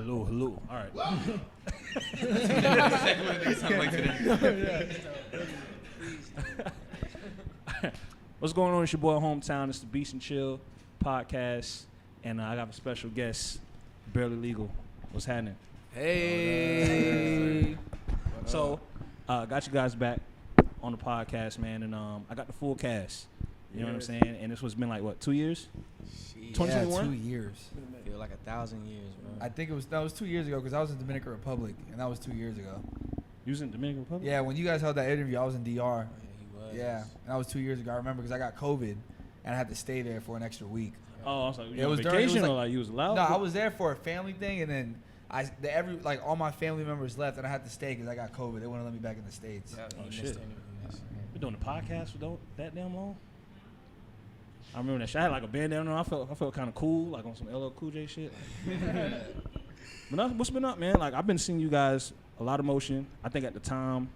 Hello. All right. What's going on? It's your boy Hometown. It's the Beats and Chill podcast, and I got a special guest, Barely Legal. What's happening? Hey. So, got you guys back on the podcast, man, and I got the full cast. You know what I'm saying? And this was been like what, 2 years? 2021? 2 years. Feel like 1,000 years, bro. I think that was 2 years ago because I was in Dominican Republic, and that was 2 years ago. You was in Dominican Republic? Yeah, when you guys held that interview, I was in DR. Yeah, he was. Yeah, and that was 2 years ago. I remember because I got COVID, and I had to stay there for an extra week. Oh, I was like, It you on was during- vacation it was or like- like you was allowed? No, I was there for a family thing, and then all my family members left, and I had to stay because I got COVID. They wouldn't let me back in the States. Yeah, Oh, he shit. missed the interview. Been doing the podcast for that damn long? I remember that shit. I had like a bandana on. I felt kind of cool, like on some LL Cool J shit. But what's been up, man? Like I've been seeing you guys a lot of motion. I think at the time,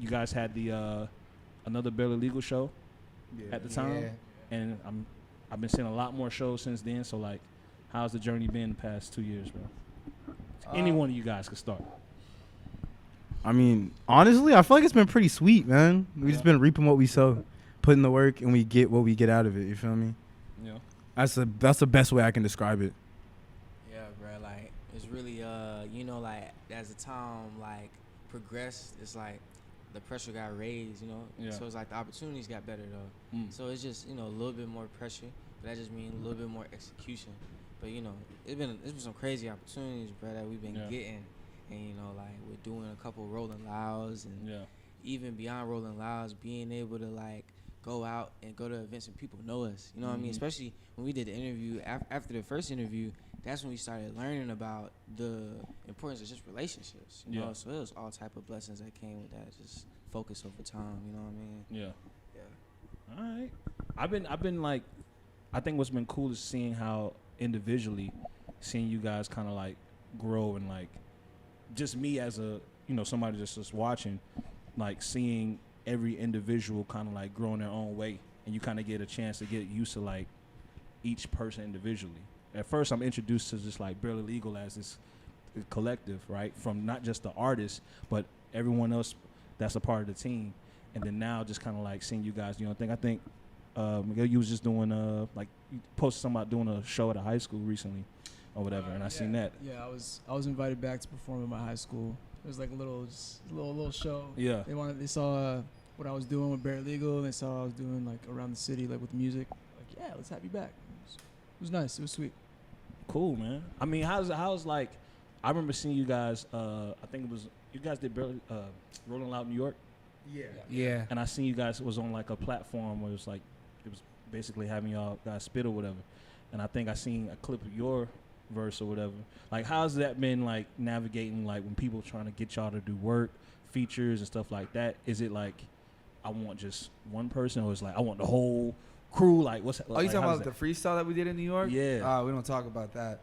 you guys had the another Barely Legal show at the time, and I've been seeing a lot more shows since then. So like, how's the journey been the past 2 years, bro? Any one of you guys could start. I mean, honestly, I feel like it's been pretty sweet, man. We just been reaping what we sow, putting the work, and we get what we get out of it. You feel me? Yeah. That's the best way I can describe it. Yeah, bro. Like it's really like as the time like progressed, it's like the pressure got raised, Yeah. So it's like the opportunities got better though. So it's just a little bit more pressure, but that just means a little bit more execution. But it's been some crazy opportunities, bro, that we've been getting, and like we're doing a couple Rolling Louds, and even beyond Rolling Louds, being able to like go out and go to events and people know us. You know what I mean? Especially when we did the interview after the first interview, that's when we started learning about the importance of just relationships. You know, so it was all type of blessings that came with that. Just focus over time. You know what I mean? Yeah. All right. I've been like, I think what's been cool is seeing how individually, seeing you guys kind of like grow, and like just me as a somebody just watching, like seeing every individual kind of like grow in their own way, and you kind of get a chance to get used to like each person individually. At first, I'm introduced to just like Barely Legal as this collective, right? From not just the artist, but everyone else that's a part of the team. And then now just kind of like seeing you guys, I think Miguel, you was just doing like you posted something about doing a show at a high school recently or whatever, and I seen that. Yeah, I was invited back to perform at my high school. It was like a little show. Yeah. They saw what I was doing with Barely Legal, and they saw what I was doing like around the city, like with music. Like, yeah, let's have you back. It was nice. It was sweet. Cool, man. I mean, how's like, I remember seeing you guys. I think it was you guys did Rolling Loud New York. Yeah. And I seen you guys was on like a platform where it was basically having y'all guys spit or whatever. And I think I seen a clip of your verse or whatever. Like, how's that been like navigating like when people trying to get y'all to do work, features and stuff like that? Is it like I want just one person, or is like I want the whole crew? Like, what's? Oh, you talking about the freestyle that we did in New York? Yeah. We don't talk about that.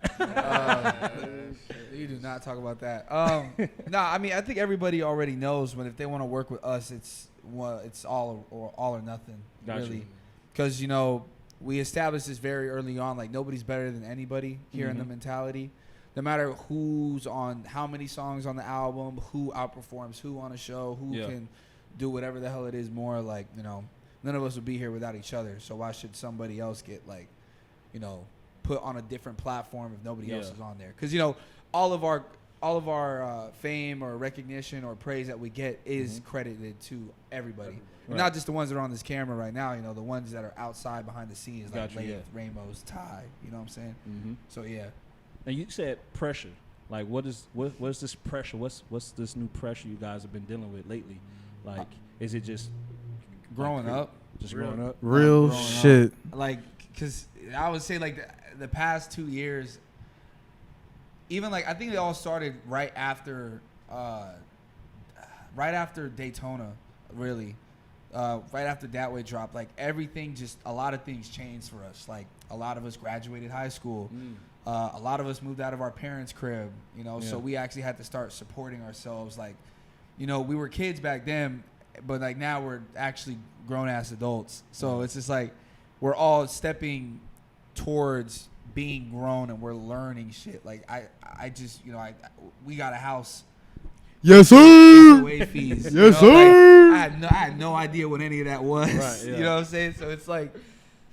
You do not talk about that. I mean, I think everybody already knows if they want to work with us, it's all or nothing, Gotcha. really. Because we established this very early on. Like, nobody's better than anybody here in the mentality. No matter who's on how many songs on the album, who outperforms who on a show, who can do whatever the hell it is more, like, none of us would be here without each other. So why should somebody else get like, put on a different platform if nobody else is on there? Because all of our fame or recognition or praise that we get is credited to everybody. Right. Not just the ones that are on this camera right now. The ones that are outside behind the scenes, like Gotcha, Laith, Ramos, Ty. You know what I'm saying? Mm-hmm. So yeah. And you said pressure. Like, what's this pressure? What's this new pressure you guys have been dealing with lately? Like, is it just Growing up. Just growing up? Real Growing shit. up. Like, because I would say like the past 2 years, even like I think they all started right after Daytona, really. Right after That Way dropped, like everything, just a lot of things changed for us. Like, a lot of us graduated high school. A lot of us moved out of our parents' crib, so we actually had to start supporting ourselves. Like, we were kids back then, but like now we're actually grown ass adults. So it's just like we're all stepping towards being grown and we're learning shit. Like I just, you know, we got a house. Yes, sir. HOA fees. Yes, You know, sir. like, I had no idea what any of that was. Right, yeah. You know what I'm saying? So it's like,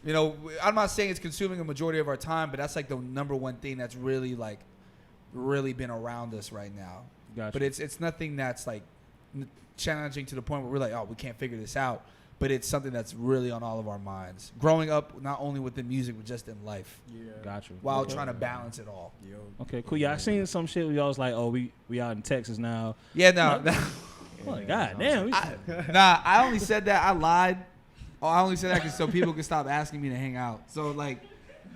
you know, I'm not saying it's consuming a majority of our time, but that's like the number one thing that's really been around us right now. Gotcha. But it's nothing that's like challenging to the point where we're like, oh, we can't figure this out. But it's something that's really on all of our minds. Growing up, not only within music, but just in life. Yeah. Got you. While trying to balance it all. Yo. Okay, cool. Yeah, I seen some shit where y'all was like, oh, we out in Texas now. Yeah, no. Oh, God damn. I only said that. I lied. Oh, I only said that so people could stop asking me to hang out. So, like,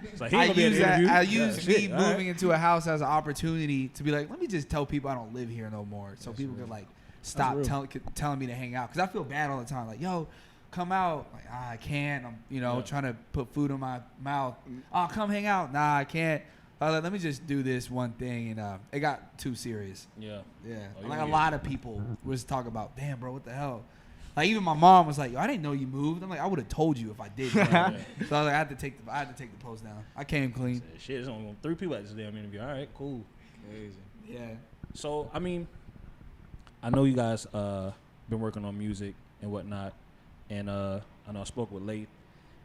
It's like, I he gonna be at the interview. use Yeah, me shit, moving all right. into a house as an opportunity to be like, let me just tell people I don't live here no more. So people can, like, stop telling me to hang out. Because I feel bad all the time. Like, yo, come out. Like, I can't. I'm, you know, trying to put food in my mouth. Oh, come hang out. Nah, I can't. Like, let me just do this one thing. And it got too serious. Yeah. Yeah. Oh, Like, yeah. a lot of people was talking about, damn, bro, what the hell? Like, even my mom was like, yo, I didn't know you moved. I'm like, I would have told you if I did. Bro. So I was like, I had to take the post down. I came clean. Shit, there's only 3 people at this damn interview. All right, cool. Crazy. Yeah. So, I mean, I know you guys been working on music and whatnot, and I know I spoke with Late,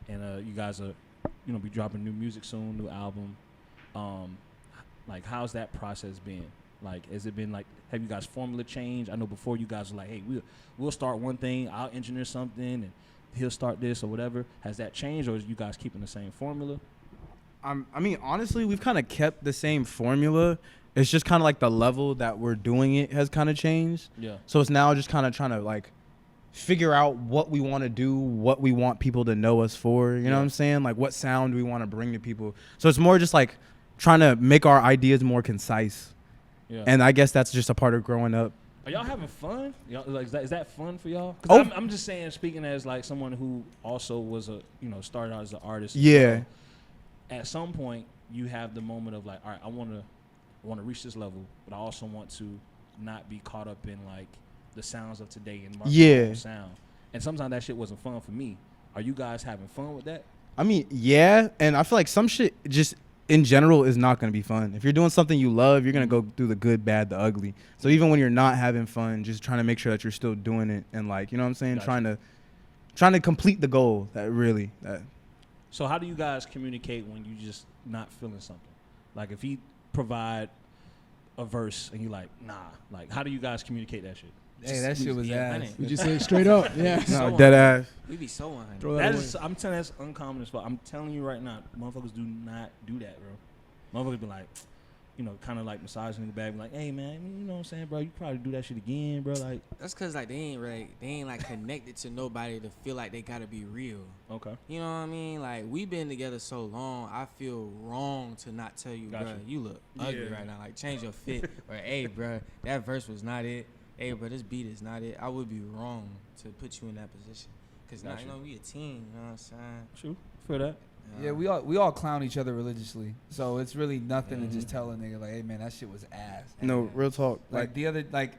and you guys are, you know, be dropping new music soon, new album. Like, how's that process been? Like, has it been like, have you guys formula changed? I know before you guys were like, hey, we'll start one thing, I'll engineer something, and he'll start this or whatever. Has that changed, or is you guys keeping the same formula? I mean, honestly, we've kind of kept the same formula. It's just kind of like the level that we're doing it has kind of changed. Yeah. So it's now just kind of trying to like figure out what we want to do, what we want people to know us for. You know what I'm saying? Like what sound we want to bring to people. So it's more just like trying to make our ideas more concise. Yeah. And I guess that's just a part of growing up. Are y'all having fun? Y'all, like, is that fun for y'all? 'Cause Oh. I'm just saying, speaking as like someone who also was started out as an artist. Yeah. At some point, you have the moment of like, all right, I want to reach this level, but I also want to not be caught up in like the sounds of today and my own sound. And sometimes that shit wasn't fun for me. Are you guys having fun with that? I mean, yeah. And I feel like some shit just in general is not going to be fun. If you're doing something you love, you're going to go through the good, bad, the ugly. So even when you're not having fun, just trying to make sure that you're still doing it and like, you know what I'm saying? Gotcha. Trying to complete the goal So how do you guys communicate when you just not feeling something? Like if he provide a verse and you like, nah, like how do you guys communicate that shit? Hey, that shit was ass. We just say it straight up. Yeah. No, dead ass. We be so 100. Throw That that is, I'm telling you, that's uncommon as fuck. I'm telling you right now, motherfuckers do not do that, bro. Motherfuckers be like, you know, kind of like massaging the bag, be like, hey man, you know what I'm saying, bro? You probably do that shit again, bro. Like, That's cause like they ain't like connected to nobody to feel like they gotta be real. okay, You know what I mean? Like we been together so long, I feel wrong to not tell you, Gotcha. bro. You look ugly right now. Like change your fit, or hey, bro, that verse was not it. Hey, bro, this beat is not it. I would be wrong to put you in that position, cause now Gotcha. you know we a team. You know what I'm saying? true, for that. Yeah, we all clown each other religiously. So it's really nothing to just tell a nigga like, hey man, that shit was ass. No, real talk. Like the other, like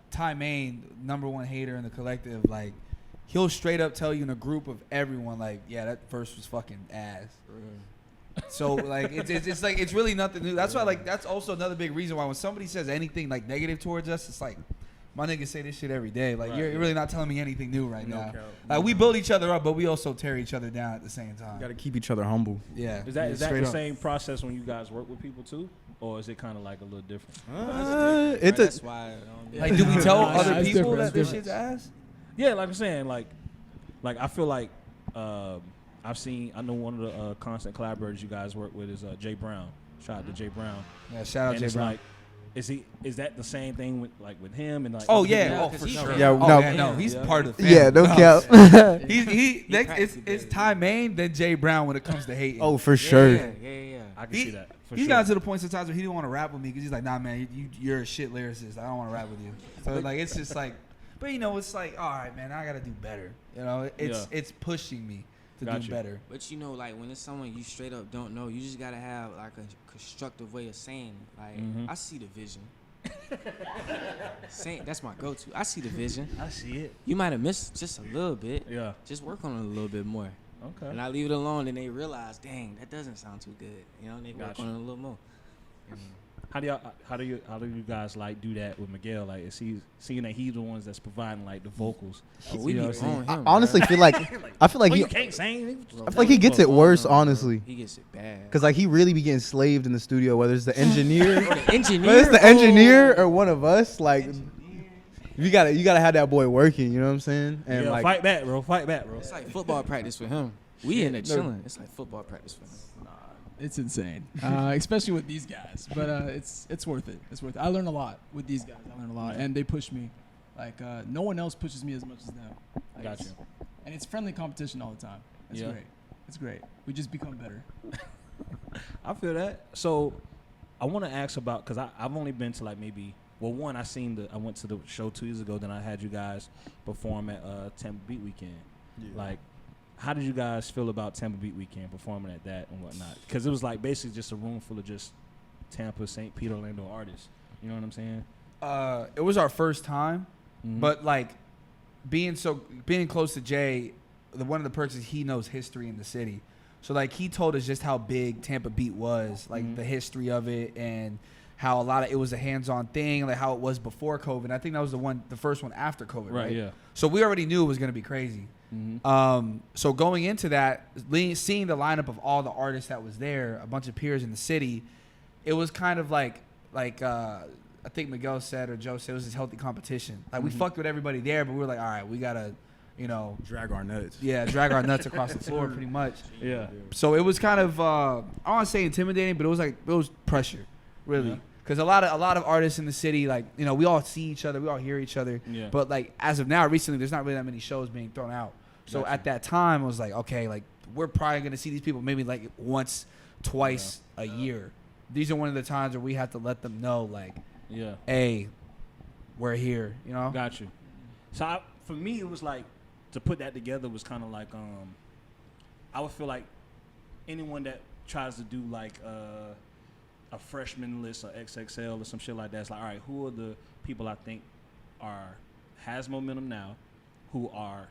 Ty Main, #1 hater in the collective, like he'll straight up tell you in a group of everyone, like, yeah, that verse was fucking ass. So like it's like it's really nothing new. That's why like that's also another big reason why when somebody says anything like negative towards us, it's like my niggas say this shit every day. Like you're really not telling me anything new right now. Like we build each other up, but we also tear each other down at the same time. Got to keep each other humble. Yeah. Is that straight the up. same process when you guys work with people too, or is it kind of like a little different? That's why. I don't be Like, do we tell Nah, other it's people different, that this it's shit's ass? Yeah, like I'm saying, like I feel like I know one of the constant collaborators you guys work with is Jay Brown. Shout out to Jay Brown. Yeah, shout out And Jay it's Brown. like, is that the same thing with him and like? Oh other yeah, people? oh 'cause for he sure. crazy. Yeah, Oh, no. yeah, no, he's Yeah. part of the family. Yeah, no No. cap. It's Ty Main then Jay Brown when it comes to hating. Oh, for sure. Yeah. I can see that. For He's sure. gotten to the point sometimes where he didn't want to rap with me because he's like, nah, man, you're a shit lyricist. I don't want to rap with you. So like, it's just like, but you know, it's like, all right, man, I gotta do better. You know, it's pushing me to Got do you. better. But you know, like when it's someone you straight up don't know, you just gotta have like a constructive way of saying it. Like I see the vision. That's my go-to. I see the vision. I see it. You might have missed just a little bit. Yeah. Just work on it a little bit more. Okay. And I leave it alone, and they realize, dang, that doesn't sound too good. You know, and they work on it a little more. How do you guys like do that with Miguel? Like, is he seeing that he's the ones that's providing like the vocals? We You know be what I'm saying? on him. I honestly feel like You can't sing. I feel like he gets it worse, honestly. He gets it bad. Cause like he really be getting slaved in the studio, whether it's the engineer, The engineer. whether it's the engineer or one of us. Like, you gotta have that boy working. You know what I'm saying? And Yeah, like, fight back, bro. Fight back, bro. It's like football practice for him. We in there chilling. It's like football practice for him. It's insane, especially with these guys. But it's worth it. It's worth it. I learn a lot with these guys. I learn a lot, and they push me. Like no one else pushes me as much as them. Like, Gotcha. And it's friendly competition all the time. It's Yeah. great. It's great. We just become better. I feel that. So I want to ask about, because I've only been to like maybe, well, one, I went to the show 2 years ago. Then I had you guys perform at Tampa Beat Weekend. Like, how did you guys feel about Tampa Beat Weekend, performing at that and whatnot? Because it was like basically just a room full of just Tampa, St. Pete, Orlando artists. You know what I'm saying? It was our first time, Mhm. but like being close to Jay, one of the perks is he knows history in the city. So like he told us just how big Tampa Beat was, like the history of it, and how it was a hands-on thing, like how it was before COVID. I think that was the first one after COVID, right? Yeah. So we already knew it was gonna be crazy. So going into that, seeing the lineup of all the artists that was there, a bunch of peers in the city, it was kind of like I think Miguel said or Joe said, it was this healthy competition. Like we fucked with everybody there, but we were like, all right, we gotta, drag our nuts. Yeah, drag our nuts across the floor pretty much. Yeah. So it was kind of I don't want to say intimidating, but it was pressure, really. Yeah. Because a lot of artists in the city, like, we all see each other, we all hear each other. Yeah. But like as of now, recently, there's not really that many shows being thrown out. So Gotcha. at that time, I was like, okay, like we're probably gonna see these people maybe like once, twice a year. These are one of the times where we have to let them know, like, Yeah. hey, we're here. Got you. So for me, it was like, to put that together was kind of like, I would feel like anyone that tries to do like a freshman list or XXL or some shit like that, it's like, all right, who are the people I think has momentum now, who are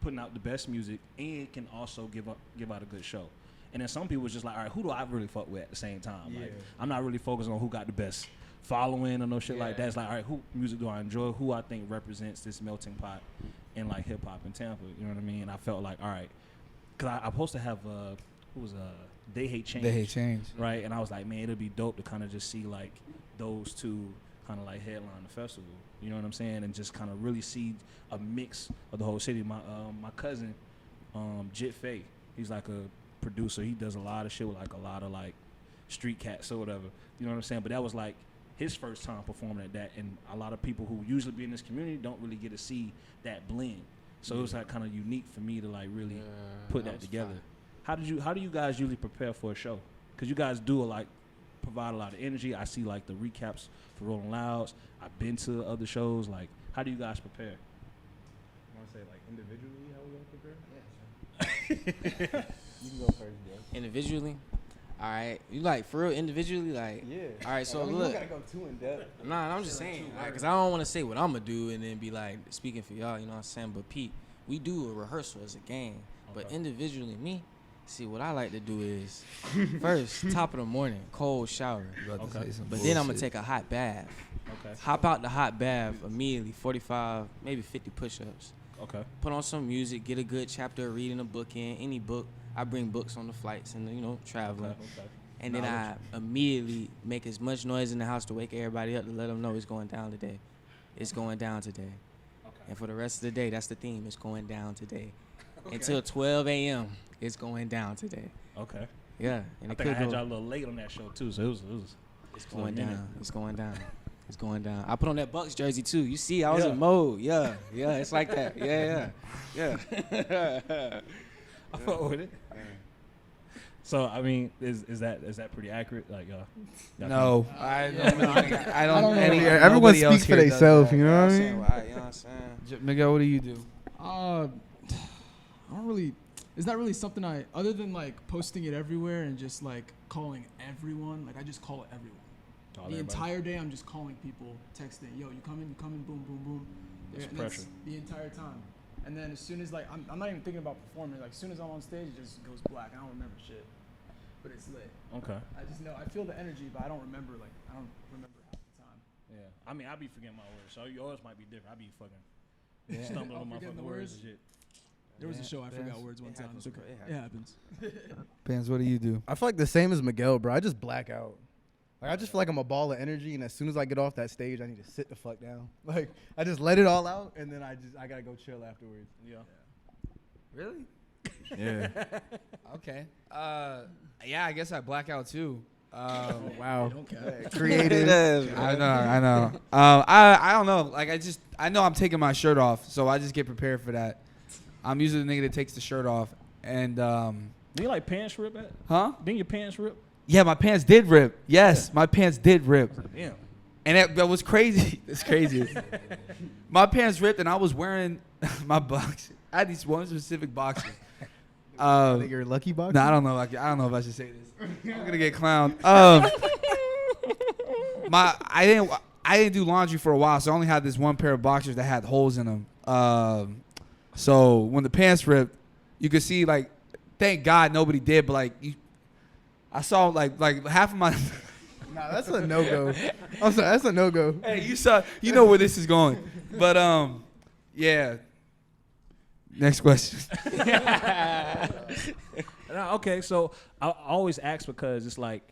putting out the best music and can also give out a good show. And then some people was just like, all right, who do I really fuck with at the same time? Like, I'm not really focused on who got the best following or no shit like that. It's like, all right, who music do I enjoy? Who I think represents this melting pot in like hip hop in Tampa? You know what I mean? And I felt like, all right, because I'm supposed to have They Hate Change. They Hate Change. Right? And I was like, man, it'd be dope to kind of just see like those two kind of like headline the festival. You know what I'm saying? And just kind of really see a mix of the whole city. My cousin, Jit Faye, he's like a producer. He does a lot of shit with like a lot of like street cats or whatever. You know what I'm saying? But that was like his first time performing at that, and a lot of people who usually be in this community don't really get to see that blend. So it was like kind of unique for me to like really put that together. How do you guys usually prepare for a show? Because you guys do provide a lot of energy. I see like the recaps for Rolling Louds. I've been to other shows. Like, how do you guys prepare? You want to say like individually how we gonna prepare? You can go first, bro. Individually? All right. You like, for real, individually? Like, Yeah. all right, so You look. don't gotta go too in depth. Nah, I'm just saying, because I don't want to say what I'm going to do and then be like, speaking for y'all, you know what I'm saying? But Pete, we do a rehearsal as a gang. But individually, me, see, what I like to do is, first, top of the morning, cold shower. But then I'm going to take a hot bath. Okay. Hop out the hot bath immediately, 45, maybe 50 push-ups. Okay. Put on some music, get a good chapter of reading a book in, any book. I bring books on the flights and, traveling. Okay. And then I immediately make as much noise in the house to wake everybody up to let them know it's going down today. It's going down today. Okay. And for the rest of the day, that's the theme. It's going down today. Until 12 a.m., it's going down today. Okay. Yeah. And I think I had y'all a little late on that show too, so it was it's going down. It's going down. It's going down. I put on that Bucks jersey too. You see, I was in mode. Yeah. It's like that. Yeah. I fuck with it. So I mean, is that pretty accurate? Like, No, I don't know. I don't know. Everyone speaks for themselves, you know what I mean? You know what I'm saying? Miguel, what do you do? I don't really. It's not really something other than like posting it everywhere and just like calling everyone. Like I just call everyone. The entire day I'm just calling people, texting, yo, you coming, boom, boom, boom. It's And pressure. the entire time. And then as soon as like I'm not even thinking about performing. Like as soon as I'm on stage, it just goes black. I don't remember shit, but it's lit. Okay. I just know I feel the energy, but I don't remember half the time. Yeah. I mean, I be forgetting my words, so yours might be different. I be fucking Yeah. stumbling on my Forgetting fucking the words words? and shit. There was a show I It forgot happens. words one It time. happens, It's okay. bro. It It happens. Pans, what do you do? I feel like the same as Miguel, bro. I just black out. Like I just feel like I'm a ball of energy, and as soon as I get off that stage, I need to sit the fuck down. Like I just let it all out, and then I gotta go chill afterwards. Yeah. Really? Yeah. Okay. Yeah, I guess I black out too. Wow. Don't care. Creative. I know. I don't know. Like I know I'm taking my shirt off, so I just get prepared for that. I'm usually the nigga that takes the shirt off, and Didn't you like pants rip at? huh? Didn't your pants rip? Yeah, my pants did rip. Yes, my pants did rip. Damn. And that was crazy. It's crazy. My pants ripped, and I was wearing my boxers. I had these one specific boxers. I think you're a lucky box. No, I don't know. I don't know if I should say this. I'm gonna get clowned. I didn't do laundry for a while, so I only had this one pair of boxers that had holes in them. So when the pants ripped, you could see like, thank God nobody did, but like I saw like half of my. Nah, that's a no go. I'm sorry, that's a no go. Hey, you know where this is going, but yeah. Next question. Okay, so I always ask because it's like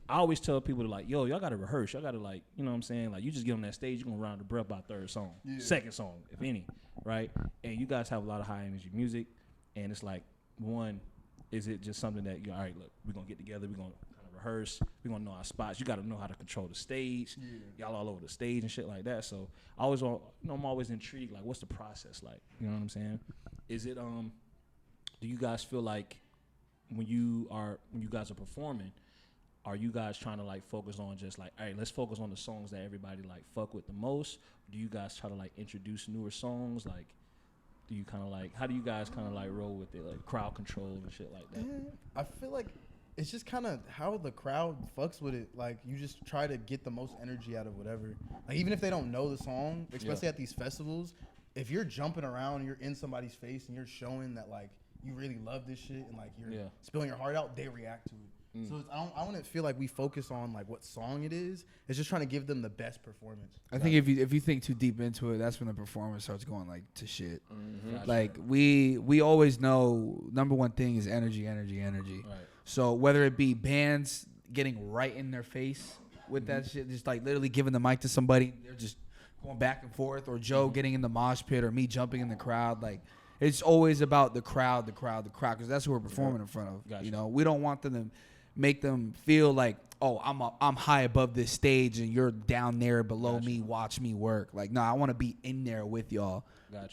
I always tell people to like, yo, y'all gotta rehearse. Y'all gotta like, you know what I'm saying? Like you just get on that stage, you're gonna run out of breath by third song, second song, if any, right? And you guys have a lot of high energy music, and it's like, one, is it just something that you all right? Look, we're gonna get together, we're gonna kind of rehearse, we're gonna know our spots. You gotta know how to control the stage. Y'all all over the stage and shit like that. So I always, I'm always intrigued. Like, what's the process like? You know what I'm saying? Is it do you guys feel like when you guys are performing, are you guys trying to like focus on just like, all right, let's focus on the songs that everybody like fuck with the most? Do you guys try to like introduce newer songs? Like, do you kind of like, how do you guys kind of like roll with it, like crowd control and shit like that? I feel like it's just kind of how the crowd fucks with it. Like you just try to get the most energy out of whatever. Like even if they don't know the song, especially at these festivals, if you're jumping around, you're in somebody's face, and you're showing that like you really love this shit and like you're spilling your heart out, they react to it. So I wouldn't feel like we focus on like what song it is. It's just trying to give them the best performance. I think if you think too deep into it, that's when the performance starts going like to shit. Gotcha. Like we always know number one thing is energy. Right. So whether it be bands getting right in their face with that shit, just like literally giving the mic to somebody, they're just going back and forth, or Joe getting in the mosh pit, or me jumping in the crowd, like. It's always about the crowd, because that's who we're performing in front of. Gotcha. You know, we don't want them to make them feel like, oh, I'm high above this stage and you're down there below me. Watch me work. Like, no, I want to be in there with y'all,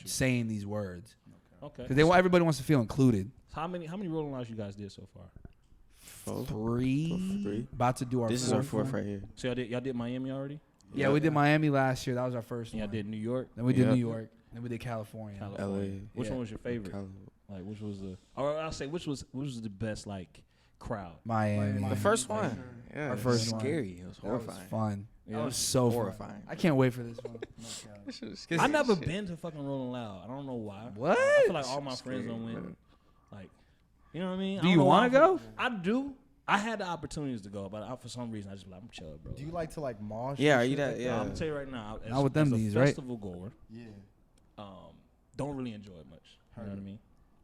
saying these words. Okay. Because everybody wants to feel included. How many Rolling Louds you guys did so far? Three. About to do our. This is our fourth right here. So y'all did Miami already? Yeah, we did Miami last year. That was our first one. Y'all did New York. Then we did New York. Then we did California. LA. Which Yeah. one was your favorite? Like, which was the? Or I'll say, which was the best like crowd? Miami. The first one. Yeah, Our first one. scary. It was That was horrifying. fun. Yeah. That was so Horrifying. fun. I can't wait for this one. I've never been to fucking Rolling Loud. I don't know why. What? I feel like all my friends don't win. Like, you know what I mean? Do you want to go? I do. I had the opportunities to go, but for some reason I just be like, I'm chill, bro. Do you like to like mosh? Yeah, and are you shit that? like Yeah. I'm gonna tell you right now. Not with them as a knees, right? festival goer, Yeah. don't really enjoy it much. You know what I mean?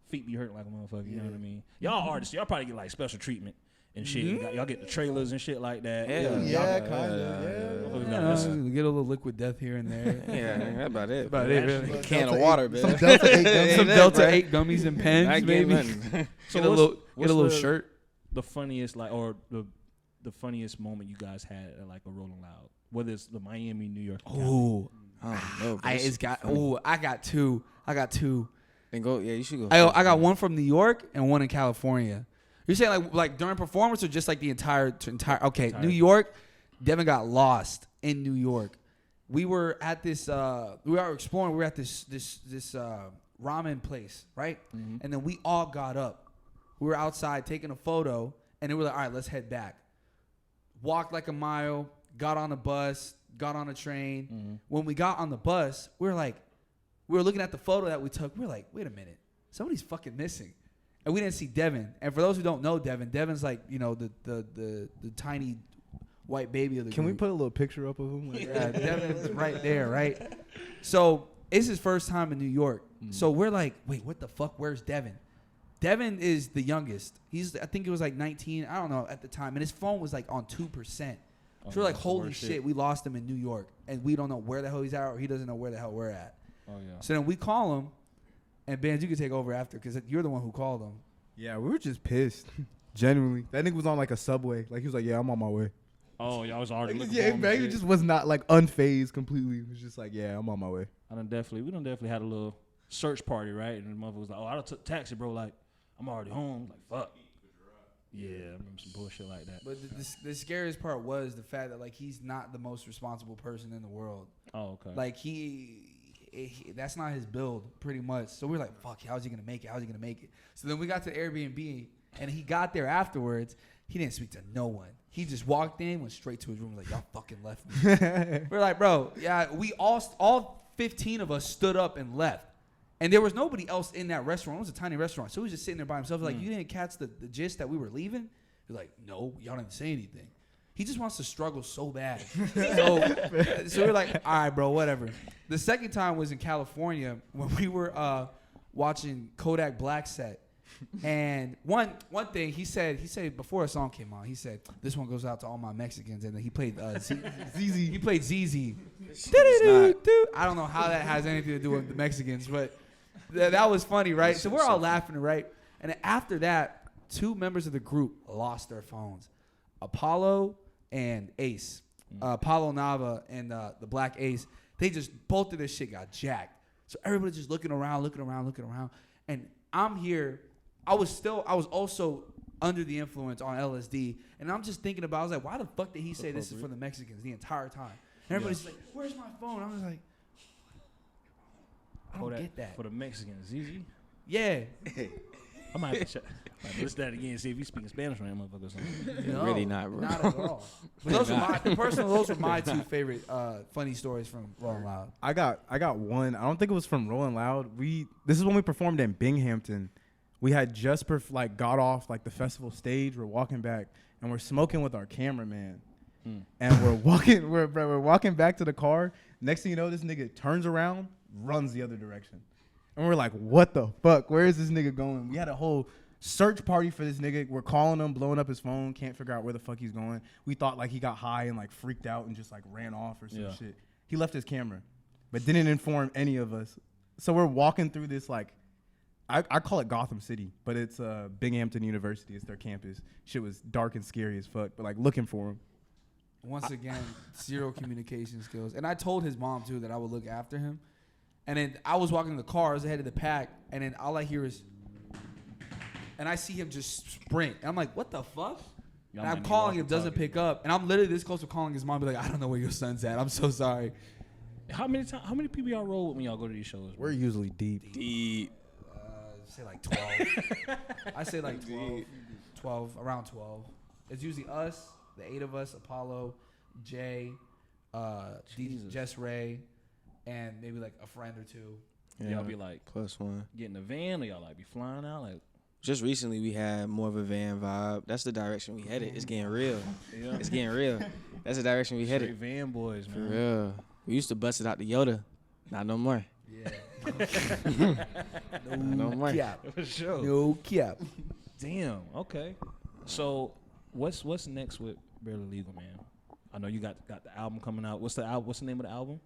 Feet be hurting like a motherfucker. You know what I mean? Y'all artists, y'all probably get like special treatment and shit. Y'all get the trailers and shit like that. Yeah, kind of. Yeah. Get a little liquid death here and there. Yeah, that's about it. About it, really. A can of water, man. Some Delta 8 gummies. Some Delta 8 gummies and pens, I get maybe. nothing. So Get a little shirt. The funniest, like, or the funniest moment you guys had at like a Rolling Loud, whether it's the Miami, New York. Oh, I don't know. I got two. Then go. Yeah, you should go. I got one from New York and one in California. You're saying like during performance or just like the entire? Okay, New York. Devin got lost in New York. We were at this. We were exploring. We were at this ramen place, right? Mm-hmm. And then we all got up. We were outside taking a photo, and then we were like, all right, let's head back. Walked like a mile. Got on a bus. Got on a train. Mm-hmm. When we got on the bus, we we were looking at the photo that we took. We were like, wait a minute, somebody's fucking missing. And we didn't see Devin. And for those who don't know Devin's like, you know, the tiny white baby of the Can we group. put a little picture up of him? Like, Yeah, Devin's right there, right? So it's his first time in New York. So we're like, wait, what the fuck? Where's Devin? Devin is the youngest. I think it was like 19. I don't know at the time. And his phone was like on 2%. So we're like, holy shit, we lost him in New York. And we don't know where the hell he's at, or he doesn't know where the hell we're at. Oh, yeah. So then we call him. And Benz, you can take over after because you're the one who called him. yeah, we were just pissed. Genuinely. That nigga was on like a subway. Like he was like, yeah, I'm on my way. Oh, y'all was already looking Yeah, for him. man, he just was not like unfazed completely. He was just like, yeah, I'm on my way. We done definitely had a little search party, right? And the mother was like, oh, I done took taxi, bro. Like, I'm already home. Like, fuck. Yeah, I remember some bullshit like that. But the scariest part was the fact that like he's not the most responsible person in the world. Oh, okay. Like that's not his build, pretty much. So we're like, fuck, how's he gonna make it? So then we got to the Airbnb, and he got there afterwards. He didn't speak to no one. He just walked in, went straight to his room, like, y'all fucking left me. We're like, bro, yeah, we all 15 of us stood up and left. And there was nobody else in that restaurant. It was a tiny restaurant. So he was just sitting there by himself. Like, you didn't catch the gist that we were leaving? He's like, no, y'all didn't say anything. He just wants to struggle so bad. So we're like, all right, bro, whatever. The second time was in California when we were watching Kodak Black set. And one thing he said before a song came on, he said, this one goes out to all my Mexicans. And then he played ZZ. He played ZZ. I don't know how that has anything to do with the Mexicans, but that was funny, right? So we're all laughing, right? And then after that, 2 members of the group lost their phones. Apollo and Ace. Apollo Nava and the Black Ace. They just, both of their shit got jacked. So everybody's just looking around. And I'm here. I was also under the influence on LSD. And I'm just thinking about, I was like, why the fuck did he say this is for the Mexicans the entire time? And everybody's like, where's my phone? I was like, I don't get that. For the Mexicans, ZZ? Yeah. I might have to check. Listen to that again and see if he's speaking Spanish for that motherfucker or something. No, Really not, bro. Not at all. But those were my 2 favorite funny stories from Rolling Loud. I got one. I don't think it was from Rolling Loud. This is when we performed in Binghamton. We had just got off like the festival stage. We're walking back and we're smoking with our cameraman. And we're walking back to the car. Next thing you know, this nigga turns around, runs the other direction. And we're like, what the fuck? Where is this nigga going? We had a whole search party for this nigga. We're calling him, blowing up his phone, can't figure out where the fuck he's going. We thought like he got high and like freaked out and just like ran off or some shit. He left his camera, but didn't inform any of us. So we're walking through this like, I call it Gotham City, but it's Binghamton University. It's their campus. Shit was dark and scary as fuck, but like looking for him. Once again, 0 communication skills. And I told his mom too that I would look after him. And then I was walking in the car, I was ahead of the pack, and then all I hear is, and I see him just sprint. And I'm like, what the fuck? And I'm calling him, doesn't pick up. And I'm literally this close to calling his mom, be like, I don't know where your son's at. I'm so sorry. How many people y'all roll with when y'all go to these shows? We're usually deep. Say like 12. I say like 12, around 12. It's usually us, the 8 of us, Apollo, Jay, Jess Ray, and maybe like a friend or 2. Yeah. Y'all be like +1. Getting a van, or y'all like be flying out? Like, just recently we had more of a van vibe. That's the direction we headed. It's getting real. Yeah. It's getting real. That's the direction we headed. Straight van boys, man. For real. We used to bust it out the Yoda. Not no more. Yeah. No more. For sure. No cap. Damn. Okay. So what's next with Barely Legal, man? I know you got the album coming out. What's the name of the album?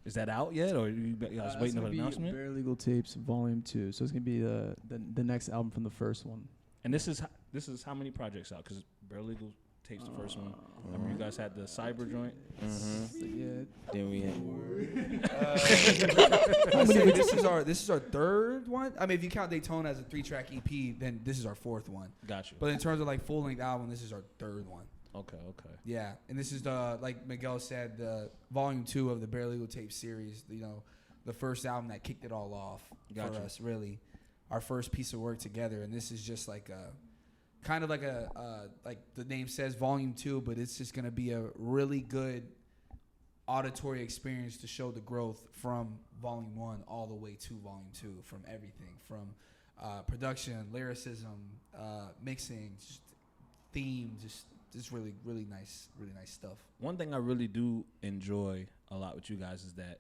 Is that out yet, or you guys waiting for an announcement? Bare Legal Tapes Volume 2. So it's gonna be the next album from the first one. And this is how many projects out? Because Bare Legal Tapes the first one. Remember you guys had the Cyber joint. Then we had. This is our 3rd one. I mean, if you count Daytona as a 3-track EP, then this is our 4th one. Gotcha. But in terms of like full length album, this is our 3rd one. Okay. Yeah, and this is like Miguel said, the volume 2 of the Bare Legal Tape series. You know, the first album that kicked it all off for us. Really, our first piece of work together, and this is just like a kind of like like the name says, volume 2, but it's just gonna be a really good auditory experience to show the growth from volume 1 all the way to volume 2, from everything, from production, lyricism, mixing, just theme, just really nice stuff. One thing I really do enjoy a lot with you guys is that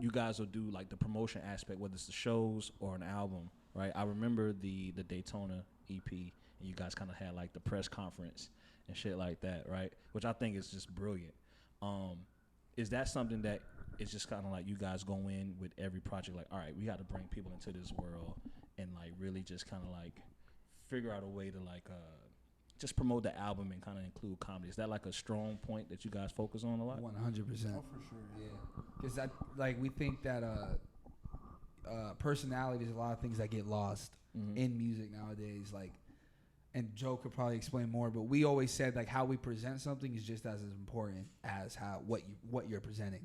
you guys will do like the promotion aspect, whether it's the shows or an album, right? I remember the Daytona EP, and you guys kind of had like the press conference and shit like that, right? Which I think is just brilliant. Is that something that is just kind of like you guys go in with every project, like, all right, we got to bring people into this world and like really just kind of like figure out a way to like just promote the album and kind of include comedy? Is that like a strong point that you guys focus on a lot? 100%. Oh, for sure. Yeah, because we think that personality is a lot of things that get lost in music nowadays. Like, and Joe could probably explain more, but we always said like how we present something is just as important as what you're presenting.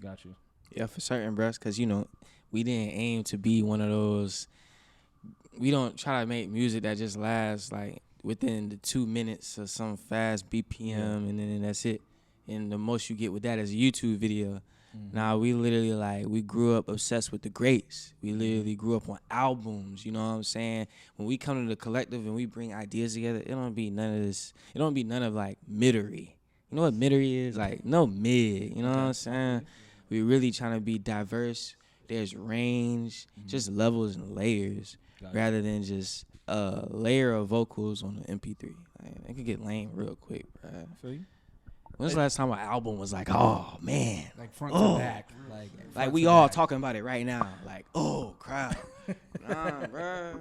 Got you. Yeah, for certain, bros. Because we didn't aim to be one of those. We don't try to make music that just lasts like within the 2 minutes of some fast BPM, and then that's it. And the most you get with that is a YouTube video. Nah, we literally we grew up obsessed with the greats. We literally grew up on albums, you know what I'm saying? When we come to the collective and we bring ideas together, it don't be none of this. It don't be none of like middery. You know what middery is? Like no mid, you know what I'm saying? We really trying to be diverse. There's range, just levels and layers, rather than just a layer of vocals on an MP3. Like, it could get lame real quick, bro. Feel you? When's the last time an album was like, oh man, Like front to back, like we all talking about it right now, like crowd. Nah, bro,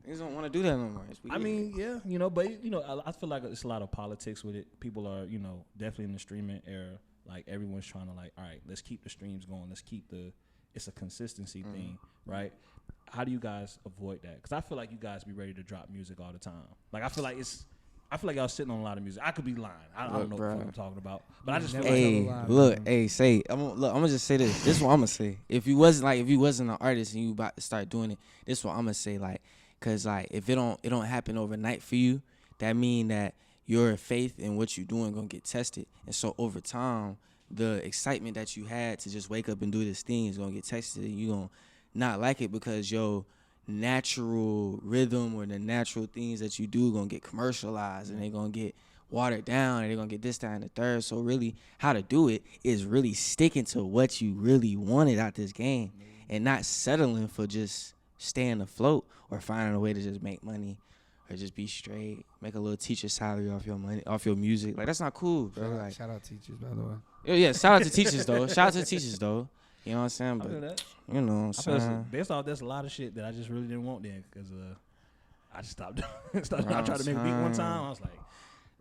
niggas don't want to do that no more. I mean, yeah, but I feel like it's a lot of politics with it. People are, definitely in the streaming era. Like everyone's trying to like, all right, let's keep the streams going. Let's keep it's a consistency thing, right? How do you guys avoid that? Because I feel like you guys be ready to drop music all the time. Like I feel like y'all sitting on a lot of music. I could be lying. I don't know what I'm talking about, but I just feel I'm gonna just say this. This is what I'm gonna say. If you wasn't an artist and you about to start doing it, this is what I'm gonna say. Like, cause like if it don't happen overnight for you, that mean that your faith in what you're doing gonna get tested, and so over time, the excitement that you had to just wake up and do this thing is gonna get tested, and you gonna not like it because your natural rhythm or the natural things that you do gonna get commercialized, and they're gonna get watered down, and they're gonna get this, that, and the third. So really, how to do it is really sticking to what you really wanted out this game, and not settling for just staying afloat or finding a way to just make money or just be straight, make a little teacher salary off your money, off your music. Like that's not cool, bro. Shout out teachers, by the way. Yeah, shout out to teachers though. Shout out to teachers though. You know what I'm saying? But you know what I'm saying. Based off, there's a lot of shit that I just really didn't want then, because I just stopped doing. I tried to make a beat one time. I was like,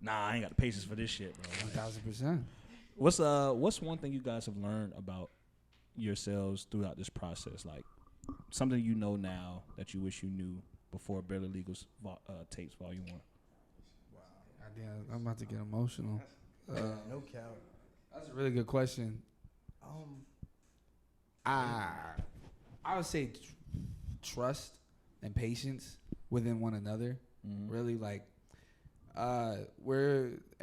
nah, I ain't got the patience for this shit, bro. 1000%. What's one thing you guys have learned about yourselves throughout this process? Like something you know now that you wish you knew before Barely Legal's Tapes Volume 1. Wow, I'm about to get emotional. No cap. That's a really good question. I would say trust and patience within one another. Really, like,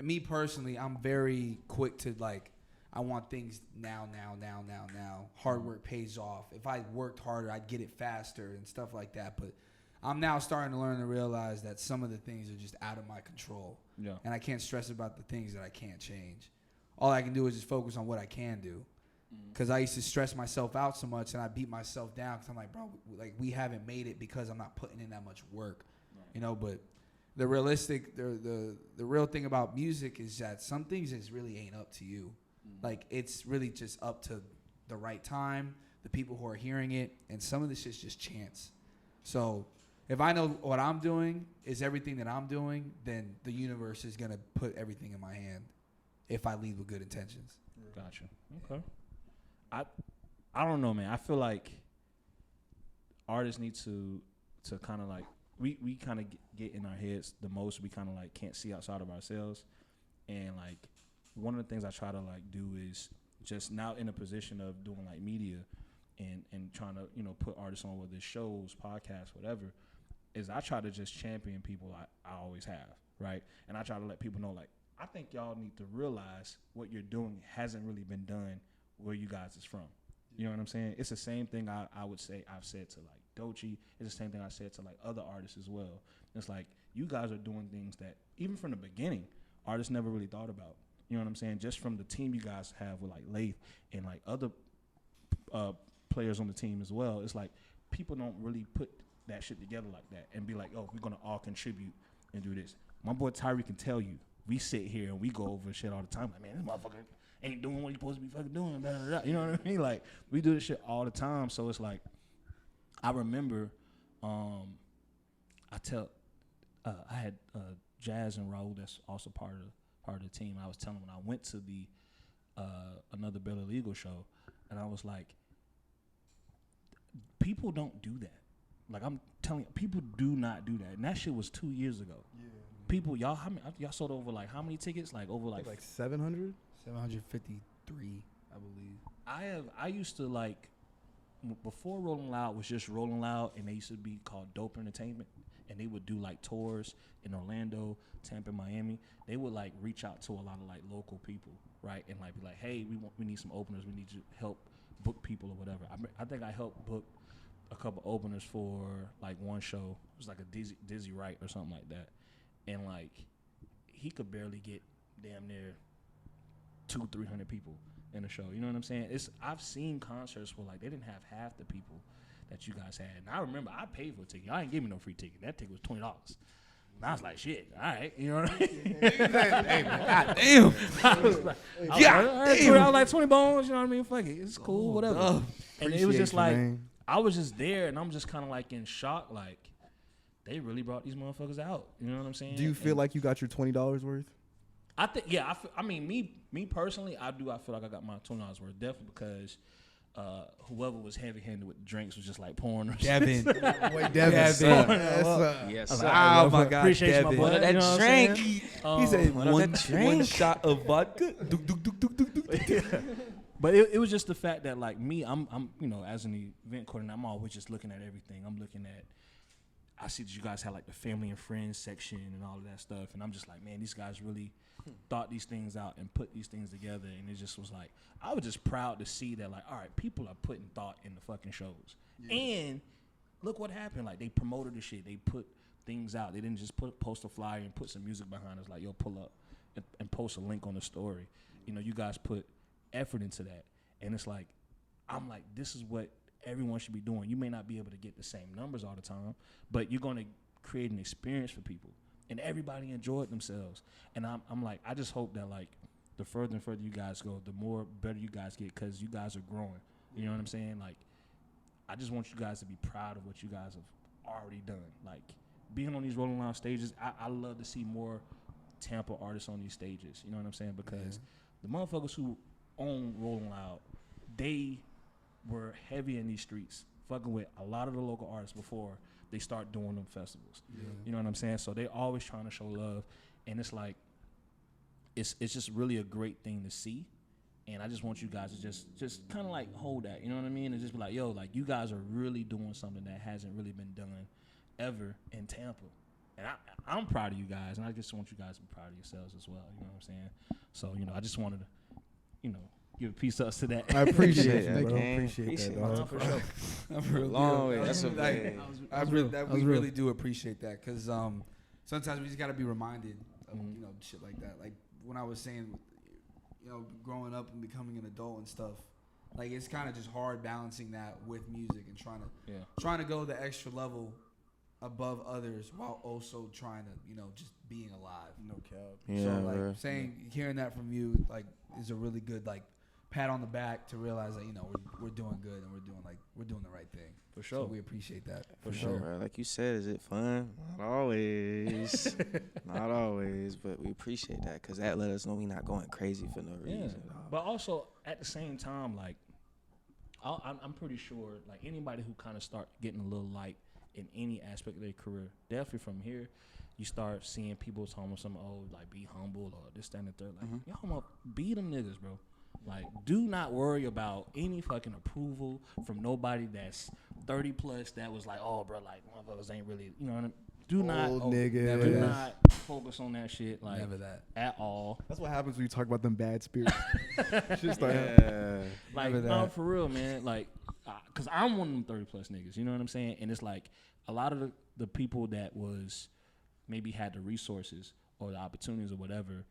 me personally, I'm very quick to like, I want things now. Hard work pays off. If I worked harder, I'd get it faster and stuff like that. But I'm now starting to learn to realize that some of the things are just out of my control. Yeah. And I can't stress about the things that I can't change. All I can do is just focus on what I can do. Because I used to stress myself out so much, and I beat myself down because I'm like, bro, like we haven't made it because I'm not putting in that much work, But the real thing about music is that some things just really ain't up to you. Like it's really just up to the right time, the people who are hearing it, and some of this shit's just chance. So if I know what I'm doing is everything that I'm doing, then the universe is gonna put everything in my hand if I lead with good intentions. Gotcha. Okay. I don't know, man. I feel like artists need to kind of like we kind of get in our heads the most. We kind of like can't see outside of ourselves, and like one of the things I try to like do is just now in a position of doing like media and trying to put artists on, whether it's shows, podcasts, whatever, is I try to just champion people I always have, right? And I try to let people know like I think y'all need to realize what you're doing hasn't really been done where you guys is from. You know what I'm saying? It's the same thing I would say I've said to like Doechii. It's the same thing I said to like other artists as well. It's like you guys are doing things that even from the beginning, artists never really thought about. You know what I'm saying? Just from the team you guys have with like Lath and like other players on the team as well. It's like people don't really put that shit together like that and be like, oh, we're gonna all contribute and do this. My boy Tyree can tell you, we sit here and we go over shit all the time. Like, man, this motherfucker ain't doing what he's supposed to be fucking doing. Blah, blah, blah. You know what I mean? Like, we do this shit all the time. So it's like, I remember, I had Jazz and Raul that's also part of the team. I was telling them when I went to the another Better Legal show, and I was like, people don't do that. Like, I'm telling you, people do not do that. And that shit was 2 years ago. Yeah. People, y'all sold over like how many tickets? Like over like 700? 753, I believe. I used to like before Rolling Loud was just Rolling Loud, and they used to be called Dope Entertainment, and they would do like tours in Orlando, Tampa, Miami. They would like reach out to a lot of like local people, right, and like be like, hey, we need some openers, we need you to help book people or whatever. I think I helped book a couple openers for like one show. It was like a Dizzy Wright or something like that, and like he could barely get damn near 200-300 people in a show. You know what I'm saying? I've seen concerts where like they didn't have half the people that you guys had. And I remember I paid for a ticket. I didn't give me no free ticket. That ticket was $20. And I was like, shit, all right. You know what I mean? Hey, man, God damn. I was like, I was like 20 bones. You know what I mean? Fuck it. It's cool, whatever. And it was just like, I was just there, and I'm just kind of like in shock. Like, they really brought these motherfuckers out. You know what I'm saying? Do you feel like you got your $20 worth? I think, yeah. I mean, me personally, I feel like I got my $20 worth. Definitely because whoever was heavy-handed with the drinks was just like pouring. Devin. Boy, Devin. Yes, sir. Oh, my God, Appreciate Devin. my boy. That You know what I'm drink. saying? He said one drink. shot of vodka. But it was just the fact that like me, I'm you know, as an event coordinator, I'm always just looking at everything. I'm looking at, I see that you guys have like the family and friends section and all of that stuff, and I'm just like, man, these guys really thought these things out and put these things together, and it just was like, I was just proud to see that, like, all right, people are putting thought in the fucking shows. Yeah. And look what happened. Like, they promoted the shit. They put things out. They didn't just post a flyer and put some music behind us, like, yo, pull up and post a link on the story. You know, you guys put effort into that. And it's like, I'm like, this is what everyone should be doing. You may not be able to get the same numbers all the time, but you're going to create an experience for people. And everybody enjoyed themselves. And I'm like, I just hope that, like, the further and further you guys go, the more better you guys get, because you guys are growing. You know what I'm saying? Like, I just want you guys to be proud of what you guys have already done. Like, being on these Rolling Loud stages, I love to see more Tampa artists on these stages. You know what I'm saying? Because the motherfuckers who own Rolling Loud, they were heavy in these streets, fucking with a lot of the local artists before they start doing them festivals. Yeah. You know what I'm saying? So they always trying to show love, and it's like, it's just really a great thing to see. And I just want you guys to just kind of like hold that, you know what I mean? And just be like, yo, like, you guys are really doing something that hasn't really been done ever in Tampa. And I'm proud of you guys, and I just want you guys to be proud of yourselves as well, you know what I'm saying? So, you know, I just wanted to, you know, give a piece of us to that. I appreciate that, bro. I appreciate that, dog. For sure. I really do appreciate that, because sometimes we just got to be reminded of, you know, shit like that. Like when I was saying, you know, growing up and becoming an adult and stuff, like, it's kind of just hard balancing that with music and trying to go the extra level above others while also trying to, you know, just being alive. No cap. Yeah, so like hearing that from you, like, is a really good, like, pat on the back to realize that, you know, we're doing good and we're doing the right thing. For sure. So we appreciate that. For sure. Bro, like you said, is it fun? Not always. Not always, but we appreciate that, because that let us know we're not going crazy for no reason. But also, at the same time, like, I'm pretty sure, like, anybody who kind of start getting a little light in any aspect of their career, definitely from here, you start seeing people talking about something, oh, like, be humble or this, that, and the third. Like, y'all be them niggas, bro. Like, do not worry about any fucking approval from nobody that's 30 plus that was like, oh, bro, like, motherfuckers ain't really, you know what I mean? Do not, Old nigga. do not focus on that shit. Like Never that. at all. That's what happens when you talk about them bad spirits. Shit start Like Never no, that. for real, man. Like, cause I'm one of them 30 plus niggas. You know what I'm saying? And it's like a lot of the people that was maybe had the resources or the opportunities or whatever,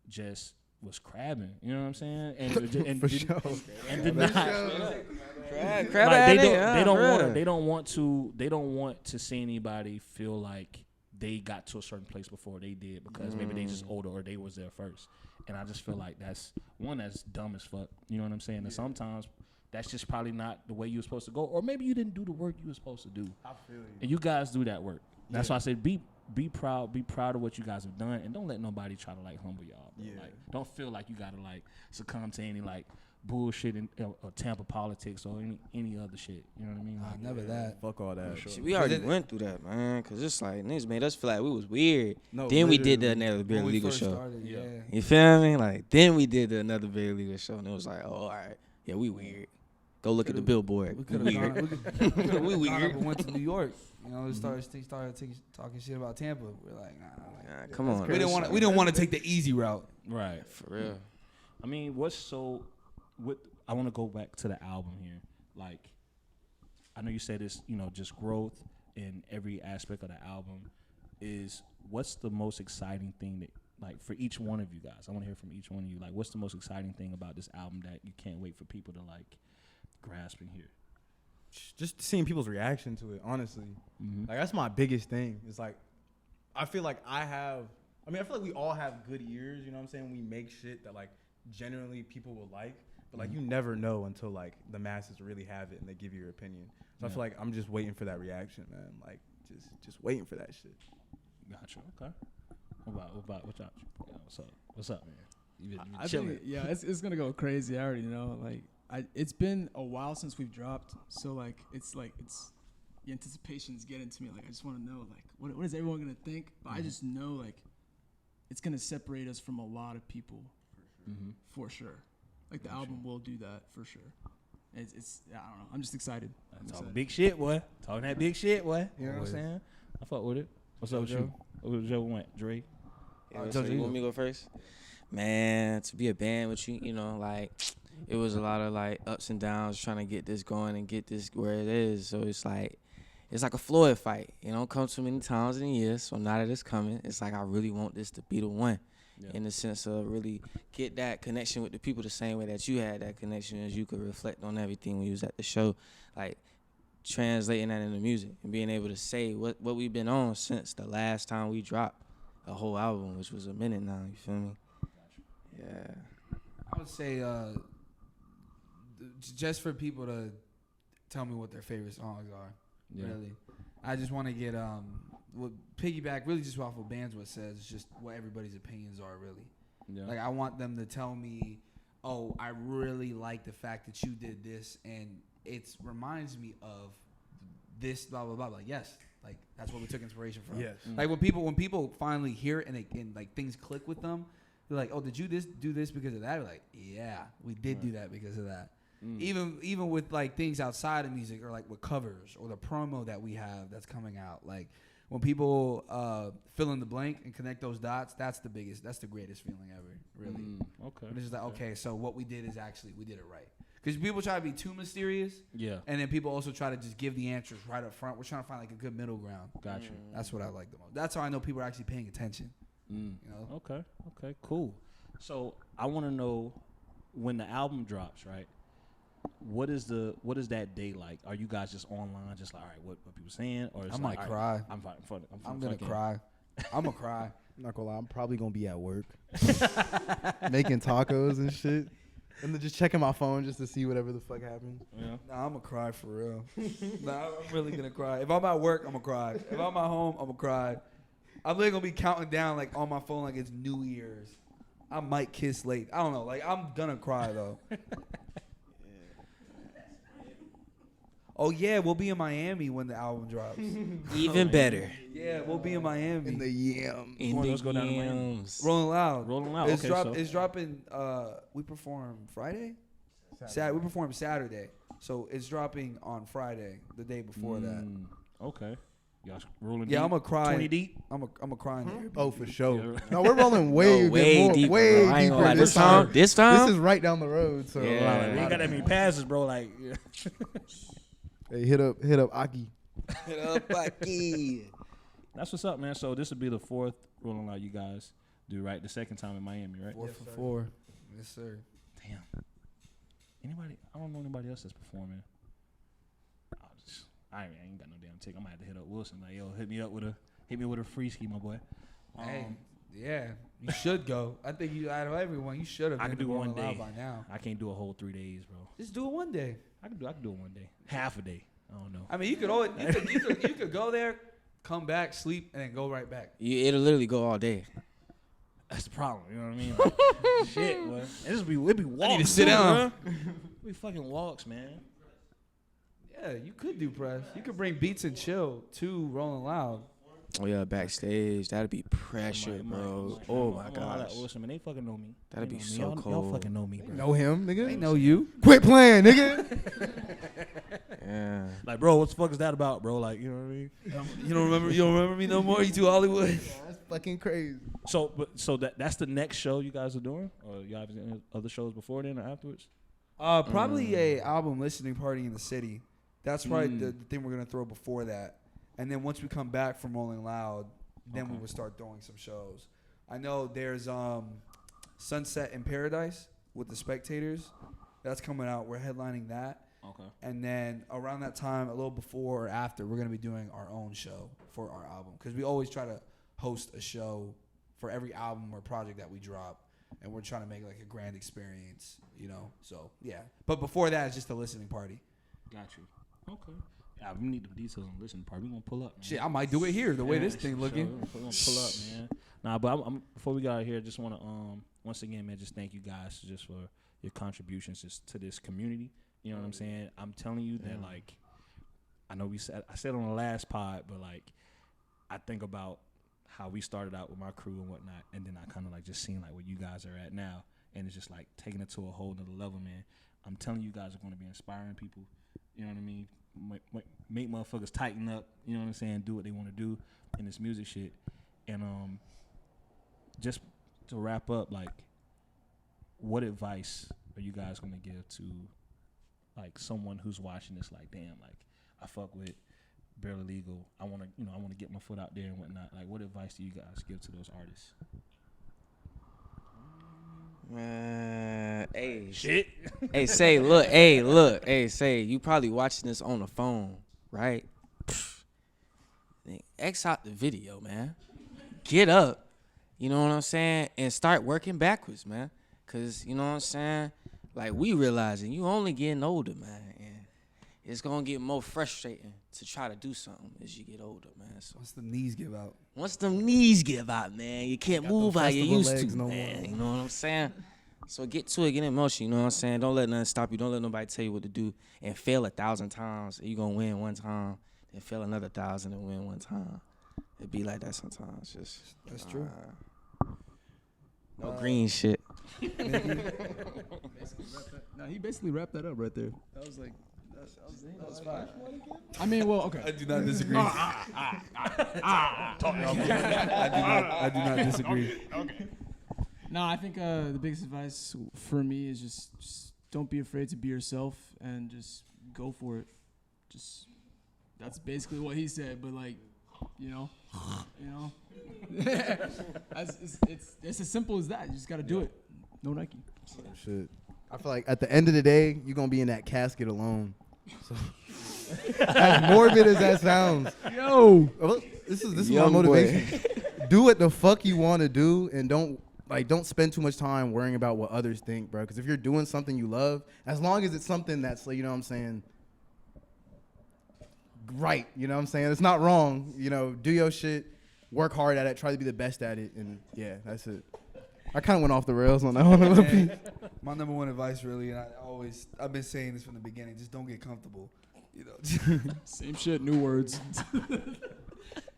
just was crabbing. You know what I'm saying? And For did, sure. and did not. Crab Like, addict, they don't bruh. want they don't want to see anybody feel like they got to a certain place before they did because maybe they just older or they was there first. And I just feel like that's dumb as fuck. You know what I'm saying? And sometimes that's just probably not the way you were supposed to go, or maybe you didn't do the work you were supposed to do. I feel you. And you guys do that work. That's why I said be proud of what you guys have done, and don't let nobody try to like humble y'all. Bro. Yeah. Like, don't feel like you gotta like succumb to any like bullshit in or Tampa politics or any other shit. You know what I mean? Like, Never that. Fuck all that. Sure. Shit, we already went through that, man. Cause it's like niggas made us feel like we was weird. No, Then we did the literally. another Barely When we Legal first show. started, Yeah. You feel me? Like then we did the another Barely Legal show, and it was like, oh, all right, yeah, we weird. Go look at the billboard. We We could have weird. we We weird. went to New York. You know, started talking shit about Tampa. We're like, nah. Nah, come on. We didn't want to take the easy route. right. For real. I mean, I want to go back to the album here. Like, I know you said it's, just growth in every aspect of the album. What's the most exciting thing that, like, for each one of you guys? I want to hear from each one of you. Like, what's the most exciting thing about this album that you can't wait for people to, like, grasp and hear? Just seeing people's reaction to it, honestly. Mm-hmm. Like, that's my biggest thing. It's like, I feel like I feel like we all have good ears, you know what I'm saying? We make shit that, like, generally people will like. But, like, you never know until, like, the masses really have it and they give you your opinion. So I feel like I'm just waiting for that reaction, man. Like, just waiting for that shit. Gotcha. Okay. What y'all? What's up, man? You been I chilling. think, yeah, it's gonna go crazy. I already know. Like, it's been a while since we've dropped, so it's the anticipation's getting to me. Like, I just want to know, like, what is everyone gonna think? But I just know, like, it's gonna separate us from a lot of people, for sure. Like, the album will do that for sure. It's I don't know. I'm just excited. Talking big shit, boy. Talking that big shit, boy. You know what I'm saying? I fuck with it. What's up with you? Where Joe went? Dre? Yeah, so you want me to go first? Man, to be a band with you, like, it was a lot of, like, ups and downs trying to get this going and get this where it is. So it's like a Floyd fight. It don't come too many times in a year, so now that it's coming, it's like I really want this to be the one. Yeah. In the sense of really get that connection with the people the same way that you had that connection, as you could reflect on everything when you was at the show, like translating that into music and being able to say what we've been on since the last time we dropped a whole album, which was a minute now. You feel me? Yeah. I would say just for people to tell me what their favorite songs are. Yeah. Really, I just want to get piggyback really just off of Bandsworth says, just what everybody's opinions are really. Yeah. Like, I want them to tell me, oh, I really like the fact that you did this and it reminds me of this, blah blah blah. Like, yes, like that's what we took inspiration from. Yes. Like when people finally hear it and like things click with them, they're like, oh, did you do this because of that? We're like, yeah, we did do that because of that. Even with like things outside of music or like with covers or the promo that we have that's coming out, like when people fill in the blank and connect those dots, that's the greatest feeling ever, really. Okay. But it's just like, okay, so what we did is actually we did it right. Because people try to be too mysterious, and then people also try to just give the answers right up front. We're trying to find like a good middle ground. Gotcha. That's what I like the most. That's how I know people are actually paying attention. You know? Okay, cool. So I want to know when the album drops, right? What is that day like? Are you guys just online, just like, all right, what people saying, or I might cry. I'm gonna cry. I'm gonna cry. I'm not gonna lie, I'm probably gonna be at work making tacos and shit, and then just checking my phone just to see whatever the fuck happens. Yeah. Nah, I'm gonna cry for real. Nah, I'm really gonna cry. If I'm at work, I'm gonna cry. If I'm at home, I'm gonna cry. I'm literally gonna be counting down like on my phone like it's New Year's. I might kiss late. I don't know. Like, I'm gonna cry though. Oh yeah, we'll be in Miami when the album drops. Even better. Yeah, we'll be in Miami. In the yams. Let's go down to Miami. Rolling Loud. It's dropping. We perform Friday. We perform Saturday, so it's dropping on Friday, the day before that. Okay. Y'all rolling Yeah, deep? I'm gonna cry. 20 deep? I'm a crying there. Oh, for sure. Yeah. No, we're rolling way, way more, deeper, way bro. I ain't gonna deeper lie. this time. This time? This is right down the road. So Yeah. We ain't got that many passes, bro. Like, hey, hit up Aki. that's what's up, man. So this will be the 4th Rolling Loud you guys do, right? The 2nd time in Miami, right? 4 for 4. Yes, sir. Damn. Anybody? I don't know anybody else that's performing. I ain't got no damn ticket. I'm gonna have to hit up Wilson. Like, yo, hit me with a free ski, my boy. Hey, yeah, you should go. I think you out of everyone, you should have. I can do one day by now. I can't do a whole 3 days, bro. Just do it one day. I can do it one day, half a day. I don't know. I mean, you could always you could go there, come back, sleep, and then go right back. It'll literally go all day. That's the problem. You know what I mean? Like, shit, boy. It be walks. I need to sit down. We fucking walks, man. Yeah, you could do press. You could bring Beats and Chill to Rolling Loud. Oh yeah, backstage. That'd be pressure, bro. Oh my gosh. Wilson, man, they fucking know me. That'd They be know me. so Y'all cold. fucking know me, bro. Know him, nigga. They know you. Quit playing, nigga. Yeah. Like, bro, what the fuck is that about, bro? Like, you know what I mean? You don't remember me no more. You too Hollywood. That's fucking crazy. So that's the next show you guys are doing, or you have any other shows before then or afterwards? Probably a album listening party in the city. That's probably the thing we're gonna throw before that. And then once we come back from Rolling Loud, then we will start throwing some shows. I know there's Sunset in Paradise with the Spectators. That's coming out. We're headlining that. Okay. And then around that time, a little before or after, we're gonna be doing our own show for our album, because we always try to host a show for every album or project that we drop, and we're trying to make like a grand experience, you know. So yeah, but before that, it's just a listening party. Got you. Okay. Yeah, we need the details on the listening part. We're gonna pull up, man. Shit, I might do it here. The way this thing looking. We're gonna pull up, man. Nah, but I'm before we got out here, I just wanna once again, man, just thank you guys just for your contributions just to this community. You know what I'm saying? I'm telling you that, like, I know I said on the last pod, but like, I think about how we started out with my crew and whatnot, and then I kind of like just seen like where you guys are at now, and it's just like taking it to a whole nother level, man. I'm telling you guys are going to be inspiring people. You know what I mean? Make motherfuckers tighten up. You know what I'm saying? Do what they want to do in this music shit. And just to wrap up, like, what advice are you guys going to give to like someone who's watching this? Like, damn, like I fuck with Barely Legal. I want to get my foot out there and whatnot. Like, what advice do you guys give to those artists? Hey, shit. Hey, say, you probably watching this on the phone, right? X out the video, man. Get up, you know what I'm saying, and start working backwards, man. Cause you know what I'm saying, like we realizing you only getting older, man, and it's gonna get more frustrating to try to do something as you get older, man. So Once the knees give out. once them knees give out, man, you can't move how you used to, no man. more. You know what I'm saying? So get to it, get in motion. You know what I'm saying? Don't let nothing stop you. Don't let nobody tell you what to do. And fail 1,000 times. You gonna win one time, then fail another 1,000 and win one time. It be like that sometimes. Just That's true. No green shit. No, he basically wrapped that up right there. That was like, that was fine. I mean, well, okay. I do not disagree. I do not disagree. No, I think the biggest advice for me is just don't be afraid to be yourself and just go for it. Just that's basically what he said, but like, you know, it's as simple as that. You just gotta do it. No Nike. Shit. I feel like at the end of the day, you're gonna be in that casket alone. So, as morbid as that sounds, Yo, well, this is my Young motivation. Do what the fuck you want to do, and don't spend too much time worrying about what others think, bro. Because if you're doing something you love, as long as it's something that's, like, you know what I'm saying, right, you know what I'm saying, it's not wrong. You know, do your shit, work hard at it, try to be the best at it, and yeah, that's it. I kind of went off the rails on that one a little bit. My number one advice, really, and I've been saying this from the beginning, just don't get comfortable. You know, same shit, new words.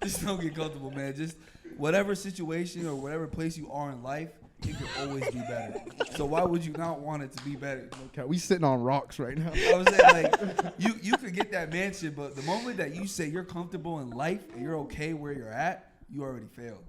just don't get comfortable, man. Just whatever situation or whatever place you are in life, it could always be better. So why would you not want it to be better? Okay, we sitting on rocks right now. I was saying, like, you could get that mansion, but the moment that you say you're comfortable in life and you're okay where you're at, you already failed.